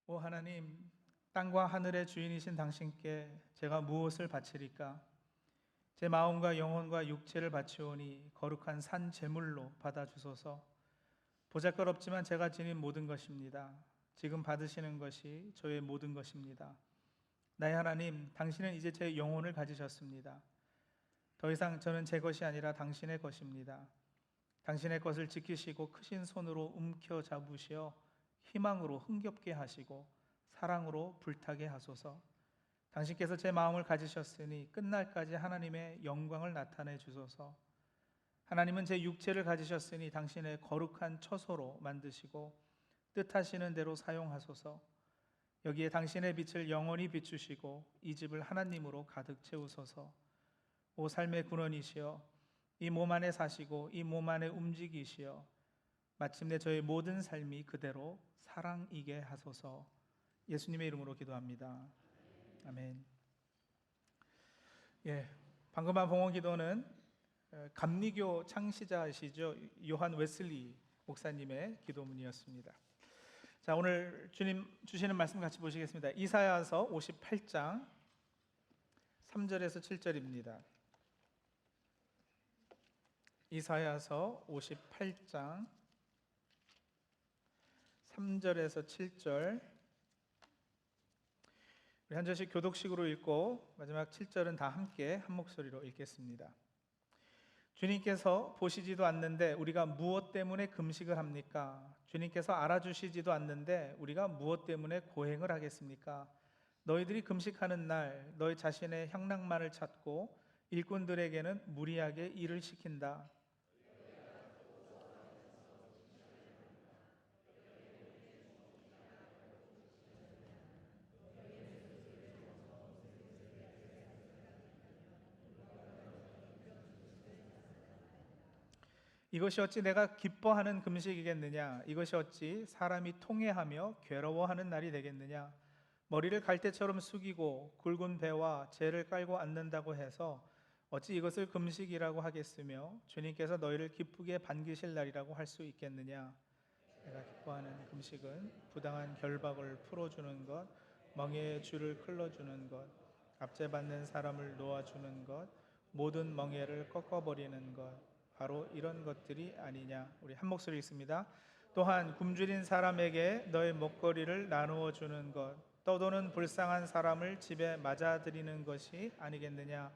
오 하나님, 땅과 하늘의 주인이신 당신께 제가 무엇을 바치리까? 제 마음과 영혼과 육체를 바치오니 거룩한 산 제물로 받아주소서. 보잘것없지만 제가 지닌 모든 것입니다. 지금 받으시는 것이 저의 모든 것입니다. 나의 하나님, 당신은 이제 제 영혼을 가지셨습니다. 더 이상 저는 제 것이 아니라 당신의 것입니다. 당신의 것을 지키시고 크신 손으로 움켜잡으시어 희망으로 흥겹게 하시고 사랑으로 불타게 하소서. 당신께서 제 마음을 가지셨으니 끝날까지 하나님의 영광을 나타내 주소서. 하나님은 제 육체를 가지셨으니 당신의 거룩한 처소로 만드시고 뜻하시는 대로 사용하소서. 여기에 당신의 빛을 영원히 비추시고 이 집을 하나님으로 가득 채우소서. 오 삶의 근원이시여, 이 몸 안에 사시고 이 몸 안에 움직이시어 마침내 저의 모든 삶이 그대로 사랑이게 하소서. 예수님의 이름으로 기도합니다. 아멘. 방금 한 봉헌 기도는 감리교 창시자이시죠, 요한 웨슬리 목사님의 기도문이었습니다. 자, 오늘 주님 주시는 말씀 같이 보시겠습니다. 이사야서 58장 3절에서 7절입니다. 이사야서 58장 3절에서 7절, 우리 한 절씩 교독식으로 읽고 마지막 7절은 다 함께 한 목소리로 읽겠습니다. 주님께서 보시지도 않는데 우리가 무엇 때문에 금식을 합니까? 주님께서 알아주시지도 않는데 우리가 무엇 때문에 고행을 하겠습니까? 너희들이 금식하는 날 너희 자신의 향락만을 찾고 일꾼들에게는 무리하게 일을 시킨다. 이것이 어찌 내가 기뻐하는 금식이겠느냐? 이것이 어찌 사람이 통회하며 괴로워하는 날이 되겠느냐? 머리를 갈대처럼 숙이고 굵은 배와 재를 깔고 앉는다고 해서 어찌 이것을 금식이라고 하겠으며 주님께서 너희를 기쁘게 반기실 날이라고 할 수 있겠느냐? 내가 기뻐하는 금식은 부당한 결박을 풀어주는 것, 멍에의 줄을 끌어주는 것, 압제받는 사람을 놓아주는 것, 모든 멍에를 꺾어버리는 것, 바로 이런 것들이 아니냐. 우리 한 목소리 읽습니다. 또한 굶주린 사람에게 너의 먹거리를 나누어 주는 것, 떠도는 불쌍한 사람을 집에 맞아들이는 것이 아니겠느냐.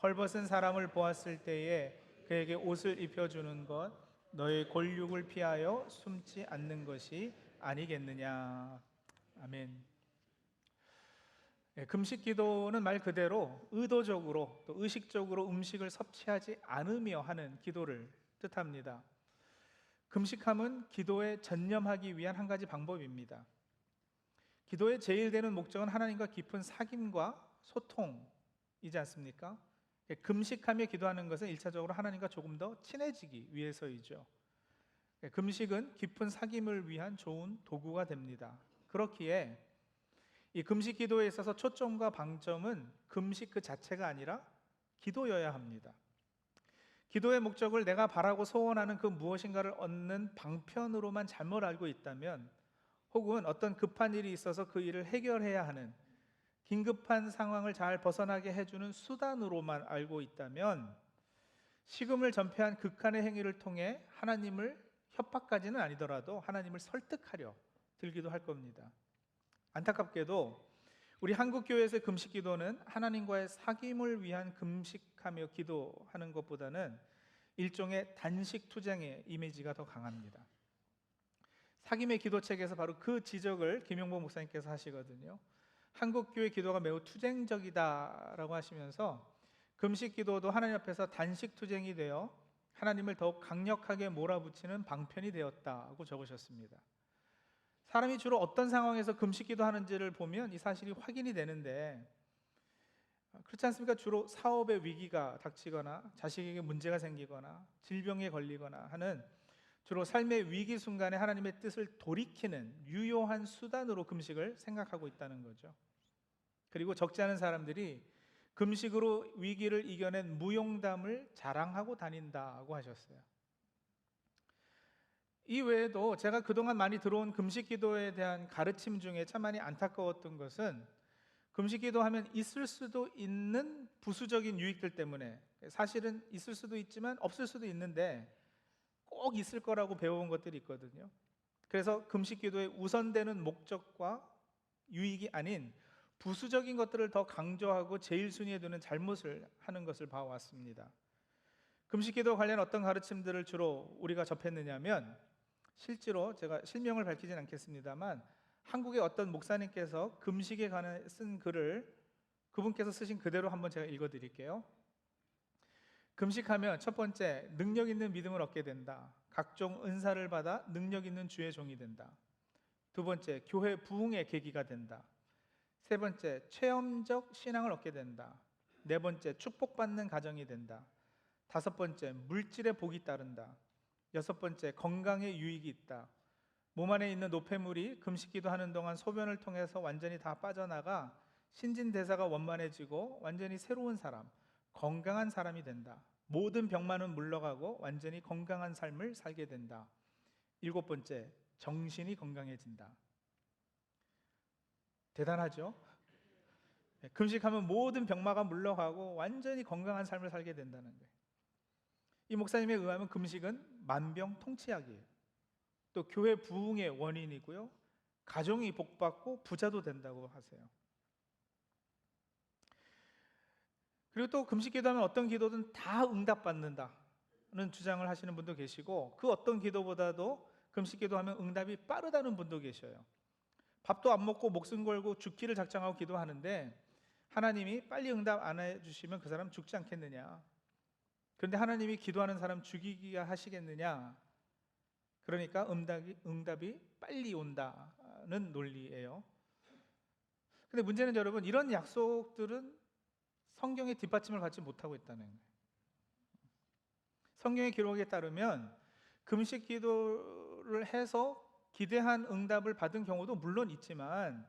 헐벗은 사람을 보았을 때에 그에게 옷을 입혀주는 것, 너의 골육을 피하여 숨지 않는 것이 아니겠느냐. 아멘. 금식 기도는 말 그대로 의도적으로 또 의식적으로 음식을 섭취하지 않으며 하는 기도를 뜻합니다. 금식함은 기도에 전념하기 위한 한 가지 방법입니다. 기도의 제일 되는 목적은 하나님과 깊은 사귐과 소통이지 않습니까? 금식하며 기도하는 것은 1차적으로 하나님과 조금 더 친해지기 위해서이죠. 금식은 깊은 사귐을 위한 좋은 도구가 됩니다. 그렇기에 이 금식 기도에 있어서 초점과 방점은 금식 그 자체가 아니라 기도여야 합니다. 기도의 목적을 내가 바라고 소원하는 그 무엇인가를 얻는 방편으로만 잘못 알고 있다면, 혹은 어떤 급한 일이 있어서 그 일을 해결해야 하는 긴급한 상황을 잘 벗어나게 해주는 수단으로만 알고 있다면, 식음을 전폐한 극한의 행위를 통해 하나님을, 협박까지는 아니더라도 하나님을 설득하려 들기도 할 겁니다. 안타깝게도 우리 한국교회에서의 금식 기도는 하나님과의 사귐을 위한 금식하며 기도하는 것보다는 일종의 단식 투쟁의 이미지가 더 강합니다. 사귐의 기도책에서 바로 그 지적을 김용보 목사님께서 하시거든요. 한국교회 기도가 매우 투쟁적이다라고 하시면서 금식 기도도 하나님 앞에서 단식 투쟁이 되어 하나님을 더욱 강력하게 몰아붙이는 방편이 되었다고 적으셨습니다. 사람이 주로 어떤 상황에서 금식 기도하는지를 보면 이 사실이 확인이 되는데, 그렇지 않습니까? 주로 사업의 위기가 닥치거나 자식에게 문제가 생기거나 질병에 걸리거나 하는 주로 삶의 위기 순간에 하나님의 뜻을 돌이키는 유효한 수단으로 금식을 생각하고 있다는 거죠. 그리고 적지 않은 사람들이 금식으로 위기를 이겨낸 무용담을 자랑하고 다닌다고 하셨어요. 이 외에도 제가 그동안 많이 들어온 금식 기도에 대한 가르침 중에 참 많이 안타까웠던 것은, 금식 기도하면 있을 수도 있는 부수적인 유익들 때문에, 사실은 있을 수도 있지만 없을 수도 있는데 꼭 있을 거라고 배워온 것들이 있거든요. 그래서 금식 기도의 우선되는 목적과 유익이 아닌 부수적인 것들을 더 강조하고 제일 순위에 두는 잘못을 하는 것을 봐왔습니다. 금식 기도 관련 어떤 가르침들을 주로 우리가 접했느냐면, 실제로 제가 실명을 밝히진 않겠습니다만 한국의 어떤 목사님께서 금식에 관해 쓴 글을 그분께서 쓰신 그대로 한번 제가 읽어드릴게요. 금식하면 첫 번째, 능력 있는 믿음을 얻게 된다. 각종 은사를 받아 능력 있는 주의 종이 된다. 두 번째, 교회 부흥의 계기가 된다. 세 번째, 체험적 신앙을 얻게 된다. 네 번째, 축복받는 가정이 된다. 다섯 번째, 물질의 복이 따른다. 여섯 번째, 건강에 유익이 있다. 몸 안에 있는 노폐물이 금식기도 하는 동안 소변을 통해서 완전히 다 빠져나가 신진대사가 원만해지고 완전히 새로운 사람, 건강한 사람이 된다. 모든 병만은 물러가고 완전히 건강한 삶을 살게 된다. 일곱 번째, 정신이 건강해진다. 대단하죠? 금식하면 모든 병마가 물러가고 완전히 건강한 삶을 살게 된다는 거예요. 이 목사님에 의하면 금식은 만병통치약이에요. 또 교회 부흥의 원인이고요, 가정이 복받고 부자도 된다고 하세요. 그리고 또 금식 기도하면 어떤 기도든 다 응답받는다는 주장을 하시는 분도 계시고, 그 어떤 기도보다도 금식 기도하면 응답이 빠르다는 분도 계셔요. 밥도 안 먹고 목숨 걸고 죽기를 작정하고 기도하는데 하나님이 빨리 응답 안 해주시면 그 사람 죽지 않겠느냐, 그런데 하나님이 기도하는 사람 죽이기가 하시겠느냐, 그러니까 응답이 빨리 온다는 논리예요. 근데 문제는 여러분, 이런 약속들은 성경의 뒷받침을 받지 못하고 있다는 거예요. 성경의 기록에 따르면 금식 기도를 해서 기대한 응답을 받은 경우도 물론 있지만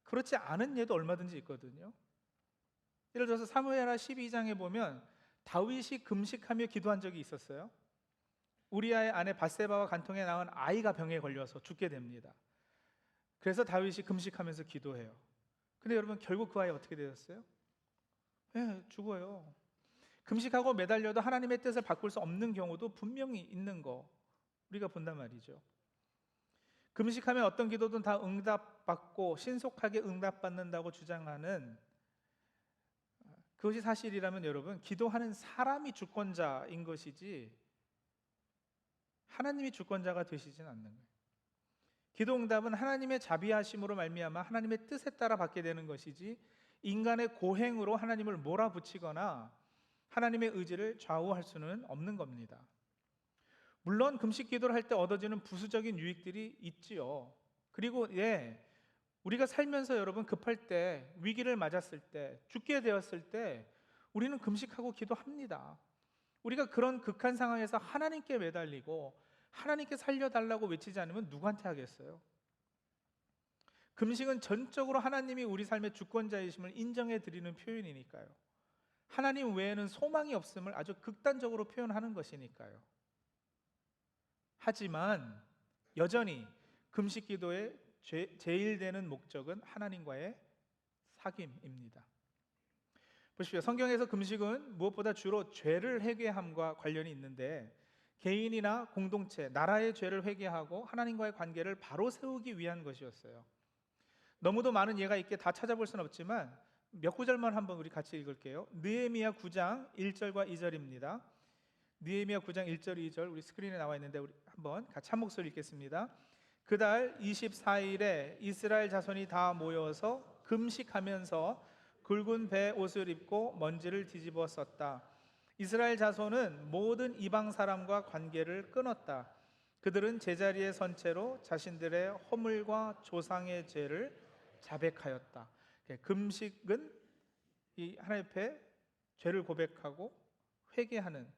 그렇지 않은 예도 얼마든지 있거든요. 예를 들어서 사무엘하 12장에 보면 다윗이 금식하며 기도한 적이 있었어요. 우리아의 아내 밧세바와 간통에 낳은 아이가 병에 걸려서 죽게 됩니다. 그래서 다윗이 금식하면서 기도해요. 근데 여러분, 결국 그 아이 어떻게 되었어요? 죽어요. 금식하고 매달려도 하나님의 뜻을 바꿀 수 없는 경우도 분명히 있는 거 우리가 본단 말이죠. 금식하면 어떤 기도든 다 응답받고 신속하게 응답받는다고 주장하는, 그것이 사실이라면 여러분, 기도하는 사람이 주권자인 것이지 하나님이 주권자가 되시진 않는 거예요. 기도 응답은 하나님의 자비하심으로 말미암아 하나님의 뜻에 따라 받게 되는 것이지 인간의 고행으로 하나님을 몰아붙이거나 하나님의 의지를 좌우할 수는 없는 겁니다. 물론 금식 기도를 할 때 얻어지는 부수적인 유익들이 있지요. 그리고 우리가 살면서 여러분, 급할 때, 위기를 맞았을 때, 죽게 되었을 때 우리는 금식하고 기도합니다. 우리가 그런 극한 상황에서 하나님께 매달리고 하나님께 살려달라고 외치지 않으면 누구한테 하겠어요? 금식은 전적으로 하나님이 우리 삶의 주권자이심을 인정해 드리는 표현이니까요. 하나님 외에는 소망이 없음을 아주 극단적으로 표현하는 것이니까요. 하지만 여전히 금식 기도의 제일 되는 목적은 하나님과의 사귐입니다. 보십시오. 성경에서 금식은 무엇보다 주로 죄를 회개함과 관련이 있는데, 개인이나 공동체, 나라의 죄를 회개하고 하나님과의 관계를 바로 세우기 위한 것이었어요. 너무도 많은 예가 있게 다 찾아볼 수는 없지만 몇 구절만 한번 우리 같이 읽을게요. 느헤미야 9장 1절과 2절입니다. 느헤미야 9장 1절 2절 우리 스크린에 나와 있는데 우리 한번 같이 한 목소리 읽겠습니다. 그달 24일에 이스라엘 자손이 다 모여서 금식하면서 굵은 배 옷을 입고 먼지를 뒤집어 썼다. 이스라엘 자손은 모든 이방 사람과 관계를 끊었다. 그들은 제자리에 선 채로 자신들의 허물과 조상의 죄를 자백하였다. 금식은 이 하나님 앞에 죄를 고백하고 회개하는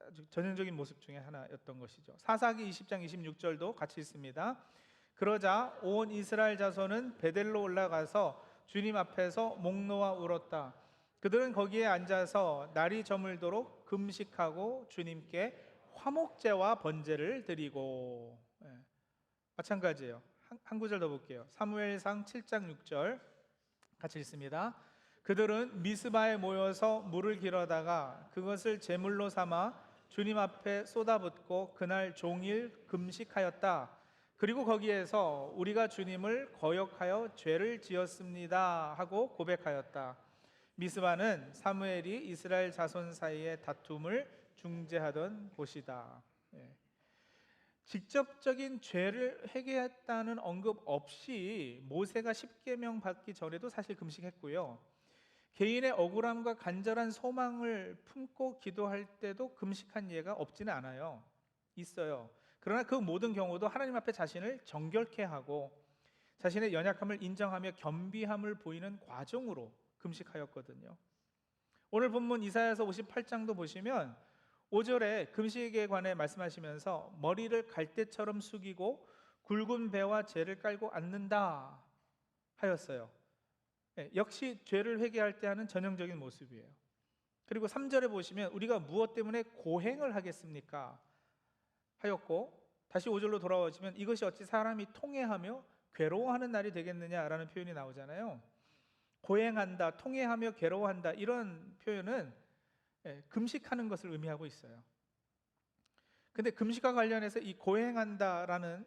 아주 전형적인 모습 중에 하나였던 것이죠. 사사기 20장 26절도 같이 있습니다. 그러자 온 이스라엘 자손은 베델로 올라가서 주님 앞에서 목 놓아 울었다. 그들은 거기에 앉아서 날이 저물도록 금식하고 주님께 화목제와 번제를 드리고. 마찬가지예요. 한 구절 더 볼게요. 사무엘상 7장 6절 같이 읽습니다. 그들은 미스바에 모여서 물을 길어다가 그것을 제물로 삼아 주님 앞에 쏟아붓고 그날 종일 금식하였다. 그리고 거기에서 우리가 주님을 거역하여 죄를 지었습니다 하고 고백하였다. 미스바는 사무엘이 이스라엘 자손 사이의 다툼을 중재하던 곳이다. 직접적인 죄를 회개했다는 언급 없이 모세가 십계명 받기 전에도 사실 금식했고요. 개인의 억울함과 간절한 소망을 품고 기도할 때도 금식한 예가 없지는 않아요. 있어요. 그러나 그 모든 경우도 하나님 앞에 자신을 정결케 하고 자신의 연약함을 인정하며 겸비함을 보이는 과정으로 금식하였거든요. 오늘 본문 이사야서 58장도 보시면 5절에 금식에 관해 말씀하시면서 머리를 갈대처럼 숙이고 굵은 배와 재를 깔고 앉는다 하였어요. 역시 죄를 회개할 때 하는 전형적인 모습이에요. 그리고 3절에 보시면 우리가 무엇 때문에 고행을 하겠습니까? 하였고, 다시 5절로 돌아오시면 이것이 어찌 사람이 통회하며 괴로워하는 날이 되겠느냐라는 표현이 나오잖아요. 고행한다, 통회하며 괴로워한다, 이런 표현은 금식하는 것을 의미하고 있어요. 근데 금식과 관련해서 이 고행한다라는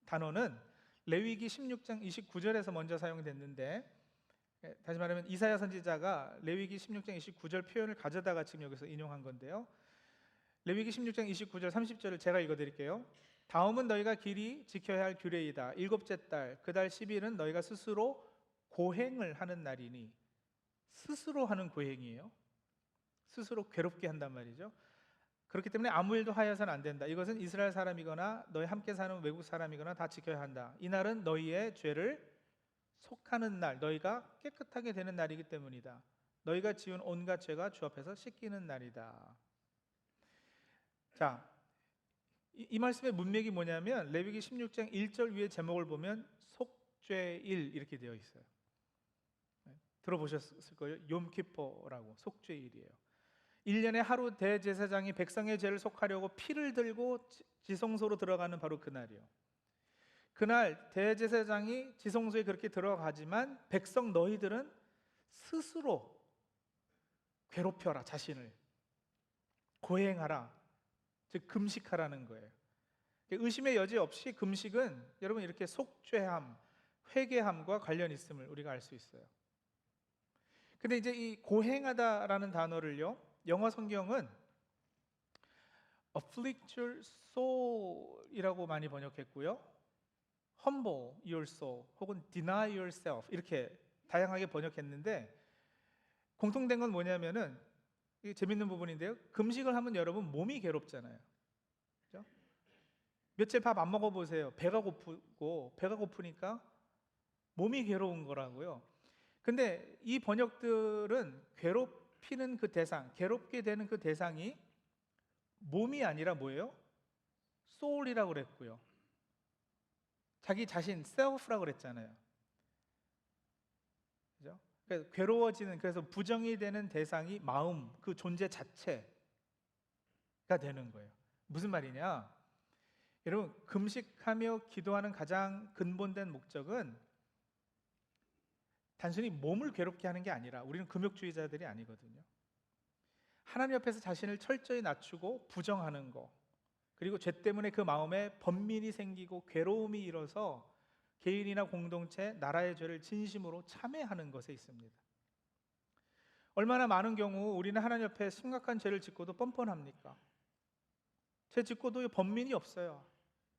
단어는 레위기 16장 29절에서 먼저 사용됐는데, 다시 말하면 이사야 선지자가 레위기 16장 29절 표현을 가져다가 지금 여기서 인용한 건데요. 레위기 16장 29절 30절을 제가 읽어드릴게요. 다음은 너희가 길이 지켜야 할 규례이다. 일곱째 달 그 달 10일은 너희가 스스로 고행을 하는 날이니. 스스로 하는 고행이에요. 스스로 괴롭게 한단 말이죠. 그렇기 때문에 아무 일도 하여서는 안 된다. 이것은 이스라엘 사람이거나 너희 함께 사는 외국 사람이거나 다 지켜야 한다. 이날은 너희의 죄를 속하는 날, 너희가 깨끗하게 되는 날이기 때문이다. 너희가 지은 온갖 죄가 주 앞에서 씻기는 날이다. 자, 이 말씀의 문맥이 뭐냐면 레위기 16장 1절 위에 제목을 보면 속죄일 이렇게 되어 있어요. 들어보셨을 거예요. 욤키포라고. 속죄일이에요. 1년에 하루 대제사장이 백성의 죄를 속하려고 피를 들고 지성소로 들어가는 바로 그날이요. 그날 대제사장이 지성소에 그렇게 들어가지만 백성 너희들은 스스로 괴롭혀라. 자신을 고행하라. 즉 금식하라는 거예요. 의심의 여지 없이 금식은 여러분 이렇게 속죄함, 회개함과 관련 있음을 우리가 알 수 있어요. 근데 이제 이 고행하다라는 단어를요, 영어 성경은 afflict your soul이라고 많이 번역했고요, humble your soul 혹은 deny yourself 이렇게 다양하게 번역했는데 공통된 건 뭐냐면은 이게 재밌는 부분인데요. 금식을 하면 여러분 몸이 괴롭잖아요. 그렇죠? 며칠 밥 안 먹어 보세요. 배가 고프니까 몸이 괴로운 거라고요. 근데 이 번역들은 괴롭히는 그 대상, 괴롭게 되는 그 대상이 몸이 아니라 뭐예요? soul이라고 그랬고요. 자기 자신, self라고 그랬잖아요. 그죠? 그래서 괴로워지는, 그래서 부정이 되는 대상이 마음, 그 존재 자체가 되는 거예요. 무슨 말이냐? 여러분, 금식하며 기도하는 가장 근본된 목적은 단순히 몸을 괴롭게 하는 게 아니라, 우리는 금욕주의자들이 아니거든요. 하나님 앞에서 자신을 철저히 낮추고 부정하는 거, 그리고 죄 때문에 그 마음에 번민이 생기고 괴로움이 일어서 개인이나 공동체, 나라의 죄를 진심으로 참회하는 것에 있습니다. 얼마나 많은 경우 우리는 하나님 앞에 심각한 죄를 짓고도 뻔뻔합니까? 죄 짓고도 번민이 없어요.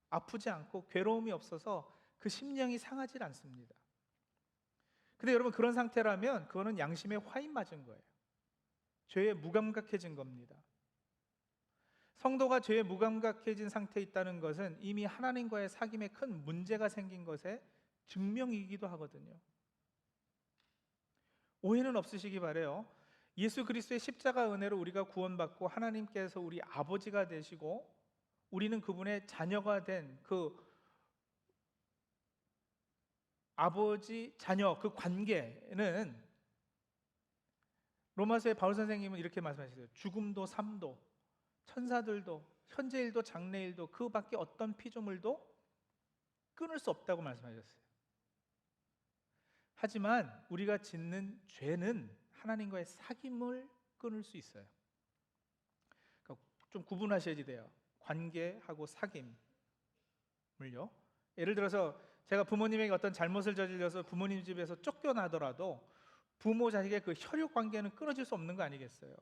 아프지 않고 괴로움이 없어서 그 심령이 상하지 않습니다. 근데 여러분, 그런 상태라면 그거는 양심에 화인 맞은 거예요. 죄에 무감각해진 겁니다. 성도가 죄에 무감각해진 상태에 있다는 것은 이미 하나님과의 사귐에 큰 문제가 생긴 것의 증명이기도 하거든요. 오해는 없으시기 바라요. 예수 그리스도의 십자가 은혜로 우리가 구원받고 하나님께서 우리 아버지가 되시고 우리는 그분의 자녀가 된 그 아버지 자녀 그 관계는, 로마서의 바울 선생님은 이렇게 말씀하셨어요. 죽음도 삶도 천사들도 현재일도 장래일도 그 밖에 어떤 피조물도 끊을 수 없다고 말씀하셨어요. 하지만 우리가 짓는 죄는 하나님과의 사귐을 끊을 수 있어요. 그러니까 좀 구분하셔야지 돼요. 관계하고 사귐을요. 예를 들어서 제가 부모님에게 어떤 잘못을 저질러서 부모님 집에서 쫓겨나더라도 부모 자식의 그 혈육 관계는 끊어질 수 없는 거 아니겠어요?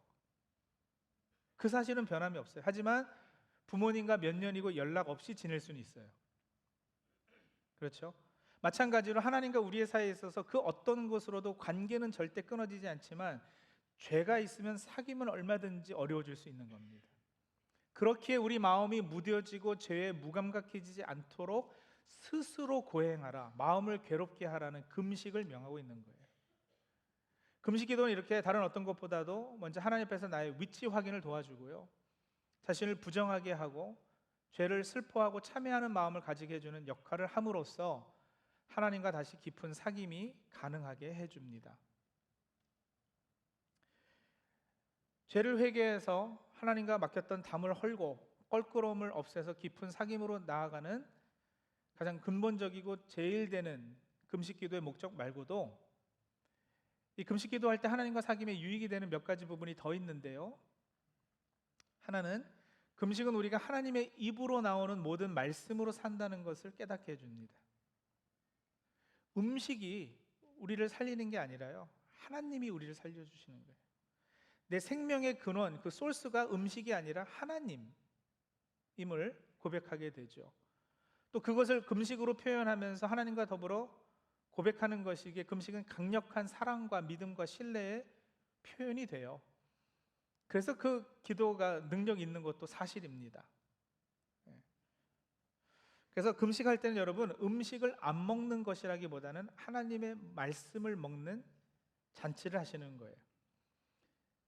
그 사실은 변함이 없어요. 하지만 부모님과 몇 년이고 연락 없이 지낼 수는 있어요. 그렇죠? 마찬가지로 하나님과 우리의 사이에 있어서 그 어떤 것으로도 관계는 절대 끊어지지 않지만 죄가 있으면 사귐은 얼마든지 어려워질 수 있는 겁니다. 그렇기에 우리 마음이 무뎌지고 죄에 무감각해지지 않도록 스스로 고행하라, 마음을 괴롭게 하라는 금식을 명하고 있는 거예요. 금식 기도는 이렇게 다른 어떤 것보다도 먼저 하나님 앞에서 나의 위치 확인을 도와주고요, 자신을 부정하게 하고 죄를 슬퍼하고 참회하는 마음을 가지게 해주는 역할을 함으로써 하나님과 다시 깊은 사귐이 가능하게 해줍니다. 죄를 회개해서 하나님과 맡겼던 담을 헐고 껄끄러움을 없애서 깊은 사귐으로 나아가는 가장 근본적이고 제일 되는 금식 기도의 목적 말고도 이 금식 기도할 때 하나님과 사귐에 유익이 되는 몇 가지 부분이 더 있는데요. 하나는 금식은 우리가 하나님의 입으로 나오는 모든 말씀으로 산다는 것을 깨닫게 해줍니다. 음식이 우리를 살리는 게 아니라요, 하나님이 우리를 살려주시는 거예요. 내 생명의 근원, 그 소스가 음식이 아니라 하나님임을 고백하게 되죠. 또 그것을 금식으로 표현하면서 하나님과 더불어 고백하는 것이기에 금식은 강력한 사랑과 믿음과 신뢰의 표현이 돼요. 그래서 그 기도가 능력 있는 것도 사실입니다. 그래서 금식할 때는 여러분, 음식을 안 먹는 것이라기보다는 하나님의 말씀을 먹는 잔치를 하시는 거예요.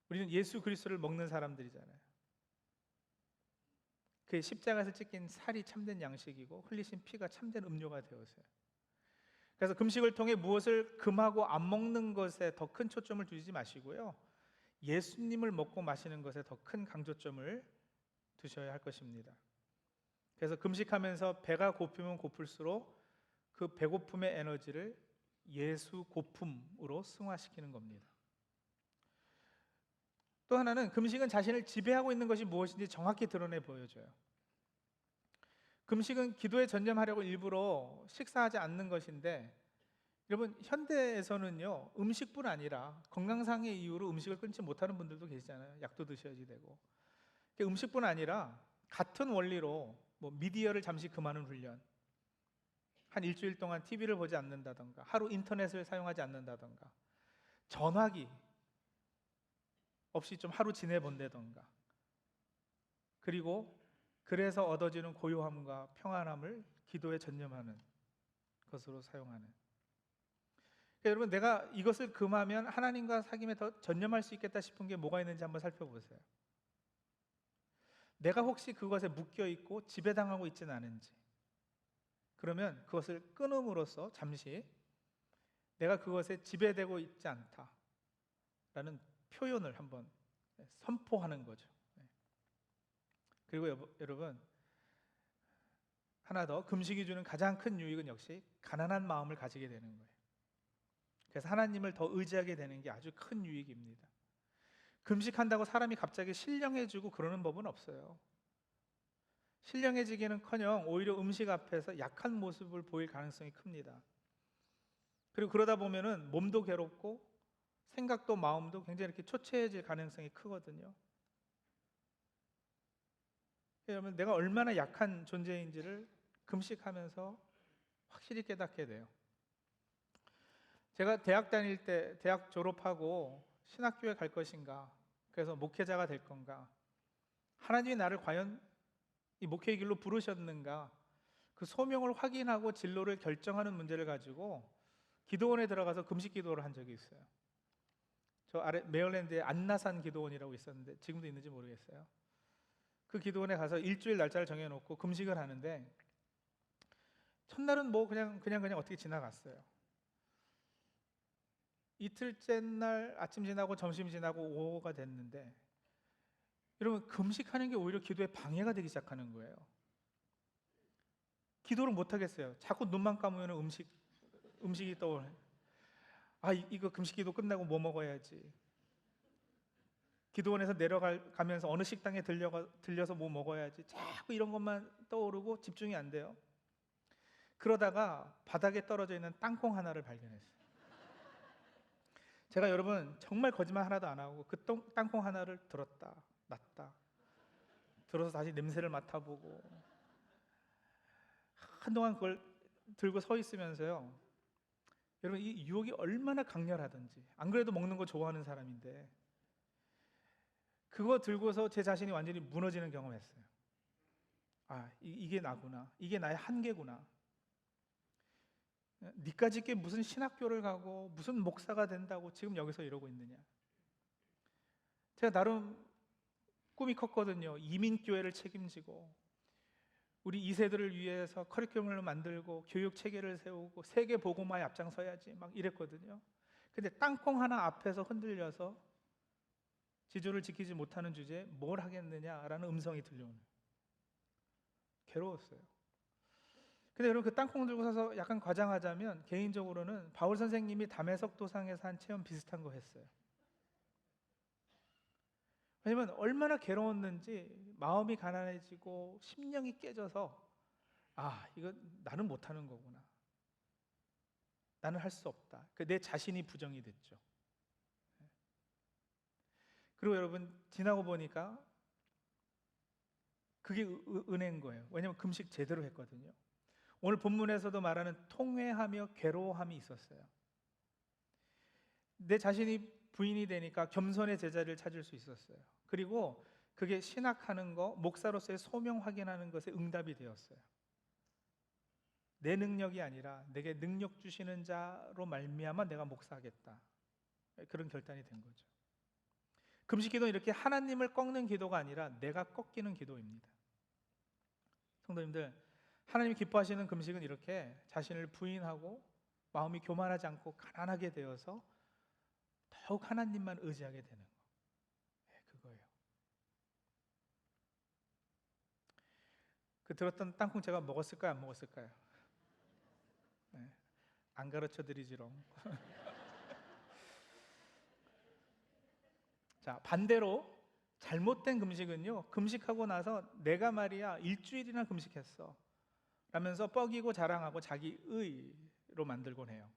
우리는 예수 그리스도를 먹는 사람들이잖아요. 그의 십자가에서 찢긴 살이 참된 양식이고 흘리신 피가 참된 음료가 되었어요. 그래서 금식을 통해 무엇을 금하고 안 먹는 것에 더 큰 초점을 두지 마시고요, 예수님을 먹고 마시는 것에 더 큰 강조점을 두셔야 할 것입니다. 그래서 금식하면서 배가 고프면 고플수록 그 배고픔의 에너지를 예수 고품으로 승화시키는 겁니다. 또 하나는 금식은 자신을 지배하고 있는 것이 무엇인지 정확히 드러내 보여줘요. 금식은 기도에 전념하려고 일부러 식사하지 않는 것인데, 여러분 현대에서는요, 음식뿐 아니라 건강상의 이유로 음식을 끊지 못하는 분들도 계시잖아요. 약도 드셔야지 되고. 음식뿐 아니라 같은 원리로 미디어를 잠시 금하는 훈련, 한 일주일 동안 TV를 보지 않는다던가, 하루 인터넷을 사용하지 않는다던가, 전화기 없이 좀 하루 지내본다던가, 그리고 그래서 얻어지는 고요함과 평안함을 기도에 전념하는 것으로 사용하는. 그러니까 여러분, 내가 이것을 금하면 하나님과 사귐에 더 전념할 수 있겠다 싶은 게 뭐가 있는지 한번 살펴보세요. 내가 혹시 그것에 묶여있고 지배당하고 있지는 않은지, 그러면 그것을 끊음으로써 잠시 내가 그것에 지배되고 있지 않다라는 표현을 한번 선포하는 거죠. 그리고 여러분, 하나 더, 금식이 주는 가장 큰 유익은 역시 가난한 마음을 가지게 되는 거예요. 그래서 하나님을 더 의지하게 되는 게 아주 큰 유익입니다. 금식한다고 사람이 갑자기 신령해지고 그러는 법은 없어요. 신령해지기는커녕 오히려 음식 앞에서 약한 모습을 보일 가능성이 큽니다. 그리고 그러다 보면은 몸도 괴롭고 생각도 마음도 굉장히 이렇게 초췌해질 가능성이 크거든요. 여러분, 내가 얼마나 약한 존재인지를 금식하면서 확실히 깨닫게 돼요. 제가 대학 다닐 때, 대학 졸업하고 신학교에 갈 것인가, 그래서 목회자가 될 건가, 하나님이 나를 과연 이 목회의 길로 부르셨는가, 그 소명을 확인하고 진로를 결정하는 문제를 가지고 기도원에 들어가서 금식 기도를 한 적이 있어요. 저 아래 메릴랜드에 안나산 기도원이라고 있었는데 지금도 있는지 모르겠어요. 그 기도원에 가서 일주일 날짜를 정해놓고 금식을 하는데, 첫날은 그냥 어떻게 지나갔어요. 이틀째 날 아침 지나고 점심 지나고 오후가 됐는데 여러분, 금식하는 게 오히려 기도에 방해가 되기 시작하는 거예요. 기도를 못 하겠어요. 자꾸 눈만 감으면 음식이 떠오르요. 이거 금식 기도 끝나고 뭐 먹어야지. 기도원에서 내려가면서 어느 식당에 들려서 뭐 먹어야지. 자꾸 이런 것만 떠오르고 집중이 안 돼요. 그러다가 바닥에 떨어져 있는 땅콩 하나를 발견했어요. 제가 여러분 정말 거짓말 하나도 안 하고 그 땅콩 하나를 들었다 놨다 들어서 다시 냄새를 맡아보고 한동안 그걸 들고 서 있으면서요, 여러분 이 유혹이 얼마나 강렬하든지, 안 그래도 먹는 거 좋아하는 사람인데 그거 들고서 제 자신이 완전히 무너지는 경험했어요. 이게 나구나, 이게 나의 한계구나. 니까짓 게 무슨 신학교를 가고 무슨 목사가 된다고 지금 여기서 이러고 있느냐. 제가 나름 꿈이 컸거든요. 이민교회를 책임지고 우리 2세들을 위해서 커리큘럼을 만들고 교육 체계를 세우고 세계 복음화에 앞장서야지 막 이랬거든요. 근데 땅콩 하나 앞에서 흔들려서 지조를 지키지 못하는 주제에 뭘 하겠느냐라는 음성이 들려오는, 괴로웠어요. 근데 여러분, 그 땅콩 들고 서서 약간 과장하자면 개인적으로는 바울 선생님이 담에석 도상에서 한 체험 비슷한 거 했어요. 왜냐면 얼마나 괴로웠는지 마음이 가난해지고 심령이 깨져서 이거 나는 못하는 거구나, 나는 할 수 없다. 내 자신이 부정이 됐죠. 그리고 여러분, 지나고 보니까 그게 은혜인 거예요. 왜냐면 금식 제대로 했거든요. 오늘 본문에서도 말하는 통회하며 괴로워함이 있었어요. 내 자신이 부인이 되니까 겸손의 제자리를 찾을 수 있었어요. 그리고 그게 신학하는 거, 목사로서의 소명 확인하는 것에 응답이 되었어요. 내 능력이 아니라 내게 능력 주시는 자로 말미암아 내가 목사하겠다, 그런 결단이 된 거죠. 금식 기도는 이렇게 하나님을 꺾는 기도가 아니라 내가 꺾이는 기도입니다. 성도님들, 하나님이 기뻐하시는 금식은 이렇게 자신을 부인하고 마음이 교만하지 않고 가난하게 되어서 더욱 하나님만 의지하게 되는 거. 그거예요. 그 들었던 땅콩 제가 먹었을까요, 안 먹었을까요? 안 가르쳐 드리지롱. 자, 반대로 잘못된 금식은요, 금식하고 나서 내가 말이야 일주일이나 금식했어 라면서 뻐기고 자랑하고 자기 의로 만들곤 해요.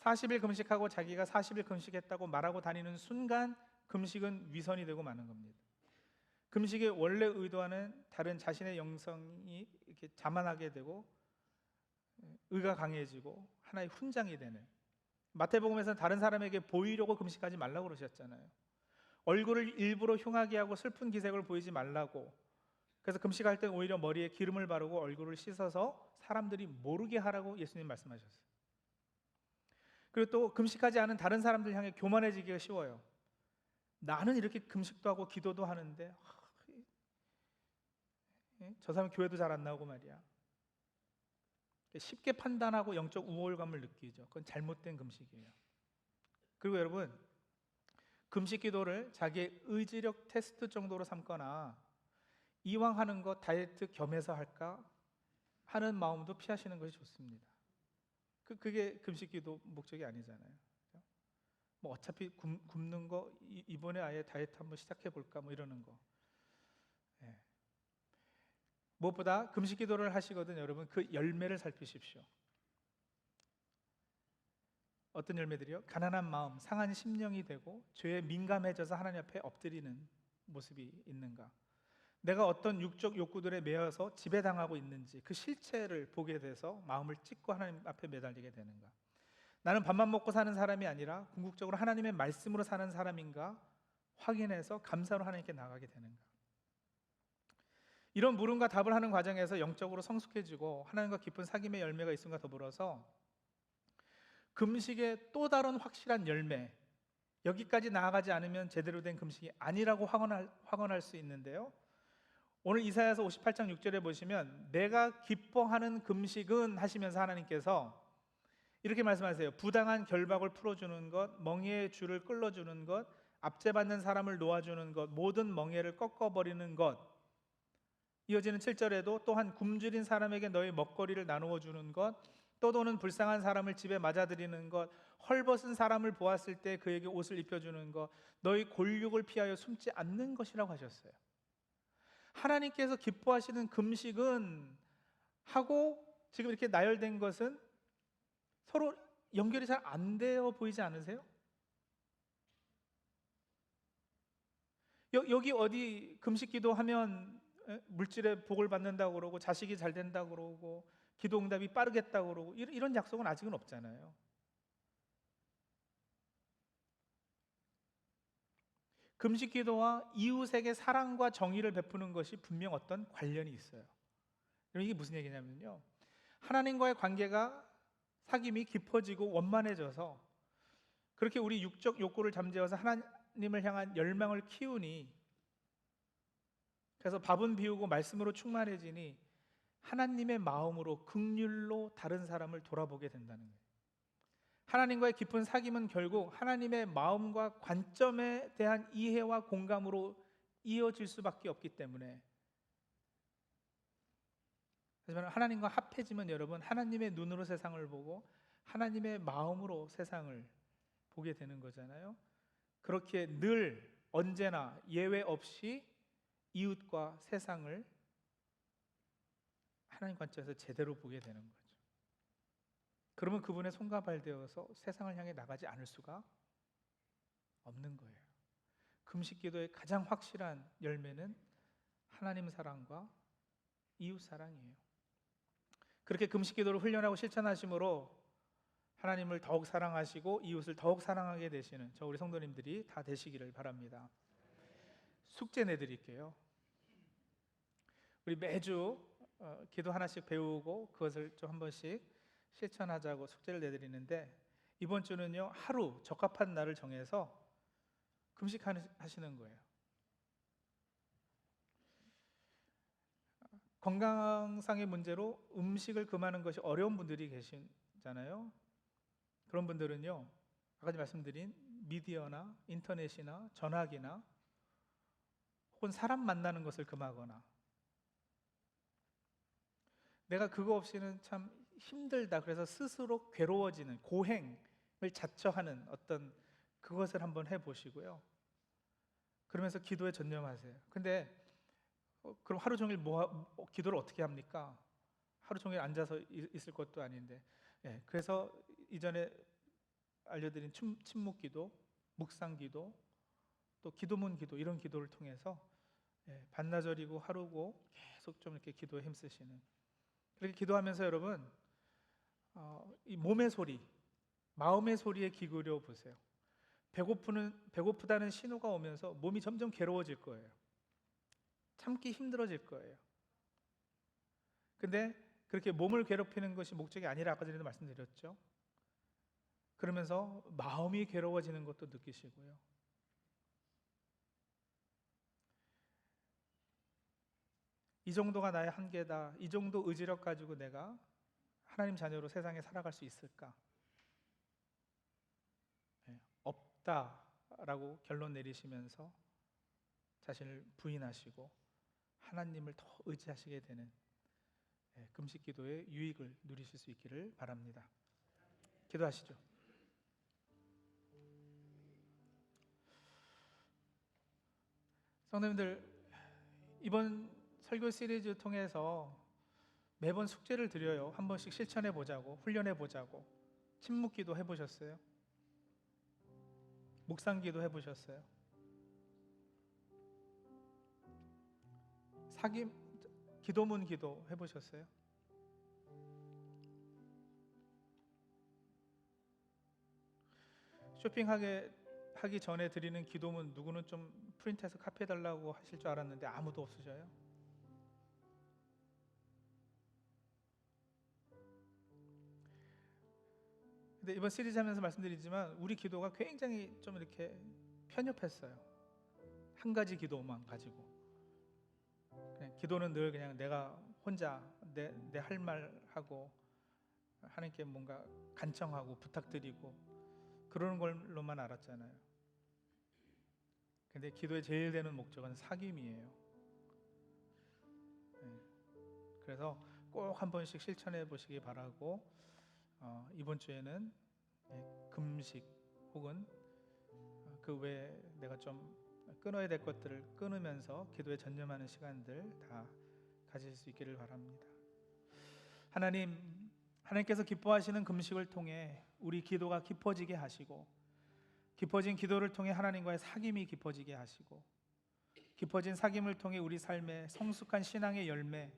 40일 금식하고 자기가 40일 금식했다고 말하고 다니는 순간 금식은 위선이 되고 마는 겁니다. 금식의 원래 의도와는 다른 자신의 영성이 이렇게 자만하게 되고 의가 강해지고 하나의 훈장이 되는, 마태복음에서는 다른 사람에게 보이려고 금식하지 말라고 그러셨잖아요. 얼굴을 일부러 흉하게 하고 슬픈 기색을 보이지 말라고. 그래서 금식할 때 오히려 머리에 기름을 바르고 얼굴을 씻어서 사람들이 모르게 하라고 예수님 말씀하셨어요. 그리고 또 금식하지 않은 다른 사람들 향해 교만해지기가 쉬워요. 나는 이렇게 금식도 하고 기도도 하는데 저 사람 교회도 잘 안 나오고 말이야. 쉽게 판단하고 영적 우월감을 느끼죠. 그건 잘못된 금식이에요. 그리고 여러분, 금식 기도를 자기의 의지력 테스트 정도로 삼거나 이왕 하는 거 다이어트 겸해서 할까 하는 마음도 피하시는 것이 좋습니다. 그게 금식 기도 목적이 아니잖아요. 뭐 어차피 굶는 거 이번에 아예 다이어트 한번 시작해 볼까 뭐 이러는 거. 무엇보다 금식 기도를 하시거든 여러분, 그 열매를 살피십시오. 어떤 열매들이요? 가난한 마음, 상한 심령이 되고 죄에 민감해져서 하나님 앞에 엎드리는 모습이 있는가? 내가 어떤 육적 욕구들에 매여서 지배당하고 있는지 그 실체를 보게 돼서 마음을 찢고 하나님 앞에 매달리게 되는가? 나는 밥만 먹고 사는 사람이 아니라 궁극적으로 하나님의 말씀으로 사는 사람인가 확인해서 감사로 하나님께 나가게 되는가? 이런 물음과 답을 하는 과정에서 영적으로 성숙해지고 하나님과 깊은 사귐의 열매가 있음과 더불어서 금식의 또 다른 확실한 열매, 여기까지 나아가지 않으면 제대로 된 금식이 아니라고 확언할 수 있는데요, 오늘 이사야서 58장 6절에 보시면 내가 기뻐하는 금식은 하시면서 하나님께서 이렇게 말씀하세요. 부당한 결박을 풀어주는 것, 멍에의 줄을 끌어주는 것, 압제받는 사람을 놓아주는 것, 모든 멍에를 꺾어버리는 것. 이어지는 7절에도 또한 굶주린 사람에게 너희 먹거리를 나누어 주는 것, 떠도는 불쌍한 사람을 집에 맞아들이는 것, 헐벗은 사람을 보았을 때 그에게 옷을 입혀주는 것, 너희 골육을 피하여 숨지 않는 것이라고 하셨어요. 하나님께서 기뻐하시는 금식은 하고 지금 이렇게 나열된 것은 서로 연결이 잘 안 되어 보이지 않으세요? 여기 어디 금식 기도하면 물질의 복을 받는다고 그러고 자식이 잘 된다고 그러고 기도 응답이 빠르겠다고 그러고 이런 약속은 아직은 없잖아요. 금식 기도와 이웃에게 사랑과 정의를 베푸는 것이 분명 어떤 관련이 있어요. 이게 무슨 얘기냐면요, 하나님과의 관계가 사귐이 깊어지고 원만해져서 그렇게 우리 육적 욕구를 잠재워서 하나님을 향한 열망을 키우니, 그래서 밥은 비우고 말씀으로 충만해지니 하나님의 마음으로 긍휼로 다른 사람을 돌아보게 된다는 거예요. 하나님과의 깊은 사귐은 결국 하나님의 마음과 관점에 대한 이해와 공감으로 이어질 수밖에 없기 때문에, 하지만 하나님과 합해지면 여러분, 하나님의 눈으로 세상을 보고 하나님의 마음으로 세상을 보게 되는 거잖아요. 그렇게 늘 언제나 예외 없이 이웃과 세상을 하나님 관점에서 제대로 보게 되는 거죠. 그러면 그분의 손과 발 되어서 세상을 향해 나가지 않을 수가 없는 거예요. 금식 기도의 가장 확실한 열매는 하나님 사랑과 이웃 사랑이에요. 그렇게 금식 기도를 훈련하고 실천하심으로 하나님을 더욱 사랑하시고 이웃을 더욱 사랑하게 되시는 저 우리 성도님들이 다 되시기를 바랍니다. 숙제 내드릴게요. 우리 매주 기도 하나씩 배우고 그것을 좀 한 번씩 실천하자고 숙제를 내드리는데, 이번 주는요, 하루 적합한 날을 정해서 금식하시는 거예요. 건강상의 문제로 음식을 금하는 것이 어려운 분들이 계시잖아요. 그런 분들은요, 아까 말씀드린 미디어나 인터넷이나 전화기나 혹은 사람 만나는 것을 금하거나, 내가 그거 없이는 참 힘들다 그래서 스스로 괴로워지는 고행을 자처하는 어떤 그것을 한번 해보시고요, 그러면서 기도에 전념하세요. 근데 그럼 하루 종일 기도를 어떻게 합니까? 하루 종일 앉아서 있을 것도 아닌데. 그래서 이전에 알려드린 침묵 기도, 묵상 기도, 또 기도문 기도, 이런 기도를 통해서 반나절이고 하루고 계속 좀 이렇게 기도에 힘쓰시는, 그렇게 기도하면서 여러분, 이 몸의 소리, 마음의 소리에 귀 기울여 보세요. 배고프다는 신호가 오면서 몸이 점점 괴로워질 거예요. 참기 힘들어질 거예요. 근데 그렇게 몸을 괴롭히는 것이 목적이 아니라 아까 전에도 말씀드렸죠. 그러면서 마음이 괴로워지는 것도 느끼시고요. 이 정도가 나의 한계다, 이 정도 의지력 가지고 내가 하나님 자녀로 세상에 살아갈 수 있을까? 없다라고 결론 내리시면서 자신을 부인하시고 하나님을 더 의지하시게 되는 금식 기도의 유익을 누리실 수 있기를 바랍니다. 기도하시죠. 성도님들, 이번 설교 시리즈 통해서 매번 숙제를 드려요. 한 번씩 실천해 보자고, 훈련해 보자고. 침묵 기도 해보셨어요? 묵상 기도 해보셨어요? 기도문 기도 해보셨어요? 쇼핑하기 전에 드리는 기도문, 누구는 좀 프린트해서 카피해달라고 하실 줄 알았는데 아무도 없으셔요? 근데 이번 시리즈 하면서 말씀드리지만 우리 기도가 굉장히 좀 이렇게 편협했어요. 한 가지 기도만 가지고, 그냥 기도는 늘 그냥 내가 혼자 내 할 말 하고 하나님께 뭔가 간청하고 부탁드리고 그러는 걸로만 알았잖아요. 근데 기도의 제일 되는 목적은 사귐이에요. 그래서 꼭 한 번씩 실천해 보시기 바라고, 이번 주에는 금식 혹은 그 외에 내가 좀 끊어야 될 것들을 끊으면서 기도에 전념하는 시간들 다 가질 수 있기를 바랍니다. 하나님께서 기뻐하시는 금식을 통해 우리 기도가 깊어지게 하시고, 깊어진 기도를 통해 하나님과의 사귐이 깊어지게 하시고, 깊어진 사귐을 통해 우리 삶에 성숙한 신앙의 열매,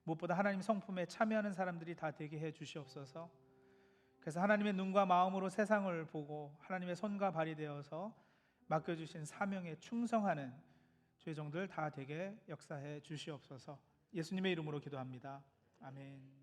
무엇보다 하나님 성품에 참여하는 사람들이 다 되게 해 주시옵소서. 그래서 하나님의 눈과 마음으로 세상을 보고 하나님의 손과 발이 되어서 맡겨주신 사명에 충성하는 주의 종들 다 되게 역사해 주시옵소서. 예수님의 이름으로 기도합니다. 아멘.